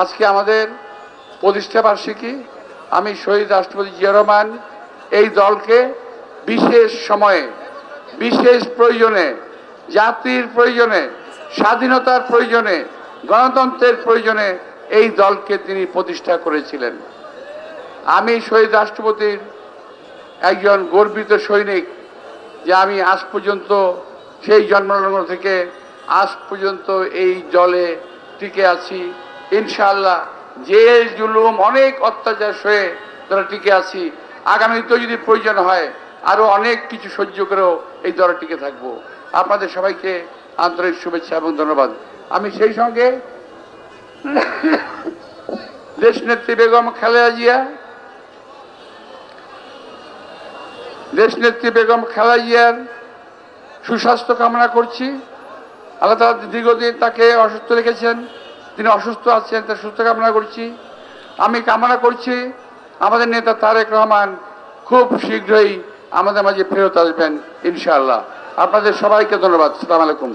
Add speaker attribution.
Speaker 1: আজকে আমাদের প্রতিষ্ঠা বার্ষিকী। আমি শহীদ রাষ্ট্রপতি জিয়া রহমান এই দলকে বিশেষ সময়ে, বিশেষ প্রয়োজনে, জাতির প্রয়োজনে, স্বাধীনতার প্রয়োজনে, গণতন্ত্রের প্রয়োজনে এই দলকে তিনি প্রতিষ্ঠা করেছিলেন। আমি শহীদ রাষ্ট্রপতির একজন গর্বিত সৈনিক যে আমি আজ পর্যন্ত সেই জন্মলগ্ন থেকে আজ পর্যন্ত এই দলে টিকে আছি। ইনশাআল্লাহ জেল জুলুম অনেক অত্যাচার সয়ে তারা টিকে আছি। আগামীতেও যদি প্রয়োজন হয় আরও অনেক কিছু সহ্য করেও এই দলে টিকে থাকবো। আপনাদের সবাইকে আন্তরিক শুভেচ্ছা এবং ধন্যবাদ। আমি সেই সঙ্গে দেশনেত্রী বেগম খালেদা জিয়া, দেশনেত্রী বেগম খালেদা জিয়ার সুস্বাস্থ্য কামনা করছি। আল্লাহ তাআলা দীর্ঘদিন তাকে অসুস্থ রেখেছেন, তিনি অসুস্থ আছেন, তার সুস্থ কামনা করছি। আমি কামনা করছি আমাদের নেতা তারেক রহমান খুব শীঘ্রই আমাদের মাঝে ফেরত আসবেন ইনশাআল্লাহ। আপনাদের সবাইকে ধন্যবাদ। আসসালামু আলাইকুম।